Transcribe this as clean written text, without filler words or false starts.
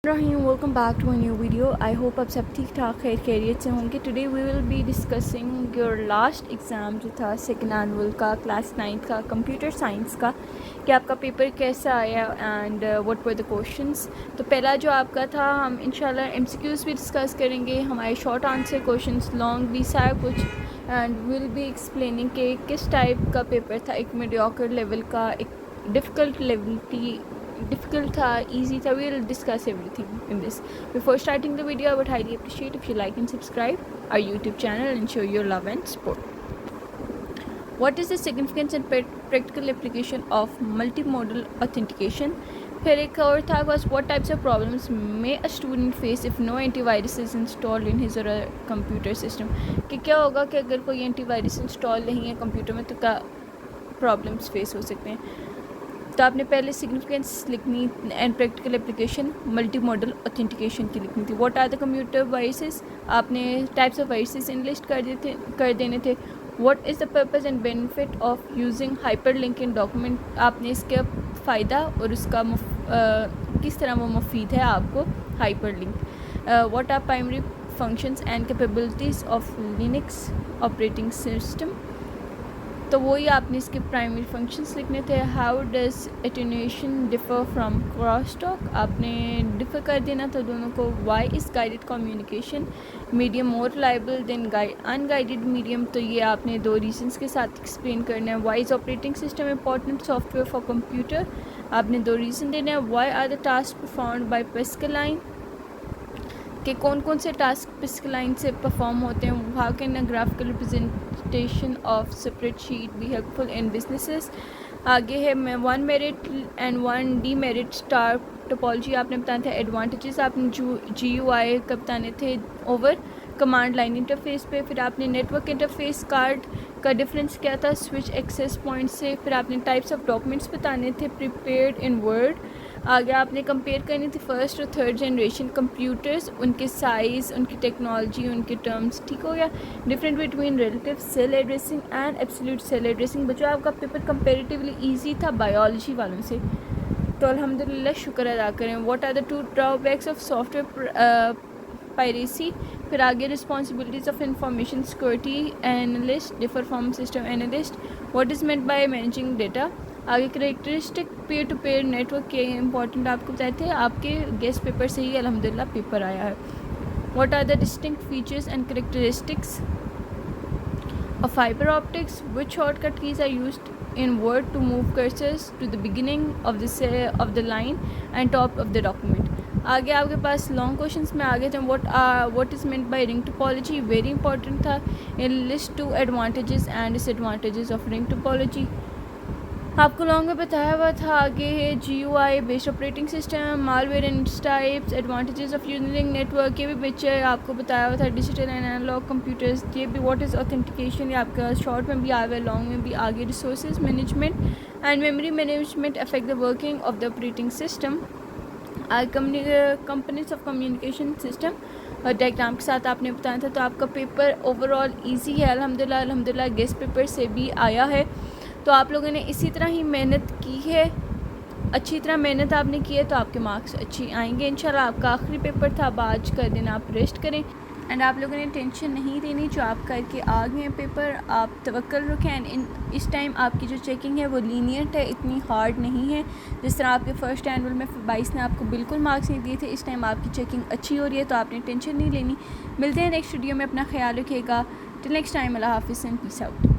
Rahim, welcome back to a new video. I hope आप सब ठीक ठाक खैर खैरियत से होंगे. Today we will be discussing your last exam जो था सेकेंड एनुअल का क्लास 9th का कंप्यूटर साइंस का, कि आपका पेपर कैसा आया and what were the questions. तो पहला जो आपका था, हम इंशाल्लाह MCQs भी डिस्कस करेंगे, हमारे शॉर्ट आंसर क्वेश्चंस, लॉन्ग भी सारा कुछ, एंड विल बी एक्सप्लेनिंग कि किस टाइप का पेपर था. एक मीडियोकर लेवल का, एक difficult tha, easy tha. We'll discuss everything in this. Before starting the video, I would highly appreciate if you like and subscribe our YouTube channel and show your love and support. What is the significance and practical application of multimodal authentication? फिर एक और था was what types of problems may a student face if no antivirus is installed in his or her computer system? कि क्या होगा कि अगर कोई एंटीवायरस इंस्टॉल नहीं है कंप्यूटर में तो क्या प्रॉब्लम्स फेस हो सकते हैं. तो आपने पहले सिग्निफिकेंस लिखनी and practical application multimodal authentication की लिखनी थी. What are the computer viruses, आपने टाइप्स ऑफ वायरसेस इनलिस्ट कर देने थे. What is the purpose and benefit of using hyperlink in document, आपने इसका फ़ायदा और उसका किस तरह वो मुफीद है आपको hyperlink. What are primary functions and capabilities of Linux operating system, तो वही आपने इसके प्राइमरी फंक्शंस लिखने थे. How does attenuation differ from crosstalk, आपने डिफ़र कर देना था दोनों को. Why is guided communication medium more reliable than unguided medium, तो ये आपने दो रीजंस के साथ एक्सप्लेन करना है. Why is operating system important software for computer, आपने दो रीज़न देने हैं. Why are the task performed by Pascaline, कि कौन कौन से टास्क पैस्कलाइन से परफॉर्म होते हैं. How can a graphical representation of spreadsheet be helpful in businesses. आगे है मैं 1 merit and 1 demerit star topology आपने बताया था. एडवांटेजेस आपने GUI का बताने थे ओवर कमांड लाइन इंटरफेस पे. फिर आपने नेटवर्क इंटरफेस कार्ड का डिफरेंस क्या था स्विच एक्सेस पॉइंट से. फिर आपने टाइप्स ऑफ डॉक्यूमेंट्स बताने थे प्रिपेयर्ड इन वर्ड. आगे आपने कंपेयर करनी थी फर्स्ट और थर्ड जनरेशन कंप्यूटर्स, उनके साइज़, उनकी टेक्नोलॉजी, उनके टर्म्स. ठीक हो गया. Different between relative cell addressing and absolute cell addressing. बच्चों आपका पेपर कंपेरेटिवली ईजी था बायोलॉजी वालों से, तो अल्हम्दुलिल्लाह शुक्र अदा करें. What are the 2 drawbacks of software piracy. फिर आगे responsibilities of information security analyst differ from system analyst. What is meant by managing data. आगे characteristic peer to peer network के इंपॉर्टेंट आपको बताए थे. आपके गेस्ट पेपर से ही अल्हम्दुलिल्लाह पेपर आया है. What are the distinct features and characteristics of fibre optics. Which shortcut keys are used in Word to move cursors to the beginning of the line and top of the document. आगे आपके पास long questions में आगे थे. what is meant by ring topology, very important था. list 2 advantages and disadvantages of ring topology आपको long में बताया हुआ था. आगे है GUI based operating system, malware and types, advantages of using network, ये भी पिक्चर आपको बताया हुआ था. डिजिटल एंड एनालॉग कंप्यूटर्स, ये भी व्हाट इज़ ऑथेंटिकेशन, ये आपका शॉर्ट में भी आया हुआ है, लॉन्ग में भी. आगे resources management and memory management affect the working of the operating system. Components of communication system और डायग्राम के साथ आपने बताया था. तो आपका पेपर ओवरऑल ईजी है अल्हम्दुलिल्लाह गेस्ट पेपर से भी आया है. तो आप लोगों ने इसी तरह ही मेहनत की है, अच्छी तरह मेहनत आपने की है, तो आपके मार्क्स अच्छी आएंगे इंशाल्लाह. आपका आखिरी पेपर था, अब आज कर देना, आप रेस्ट करें एंड आप लोगों ने टेंशन नहीं लेनी. जो आप करके आ गए हैं पेपर, आप तवक्कल रखें. एंड इस टाइम आपकी जो चेकिंग है वो लीनियंट है, इतनी हार्ड नहीं है. जिस तरह आपके फर्स्ट एनुअल में 22 ने आपको बिल्कुल मार्क्स नहीं दिए थे, इस टाइम आपकी चेकिंग अच्छी हो रही है, तो आपने टेंशन नहीं लेनी. मिलते हैं नेक्स्ट वीडियो में, अपना ख्याल रखिएगा. टिल नेक्स्ट टाइम, अल्लाह हाफिज़ एंड पीस आउट.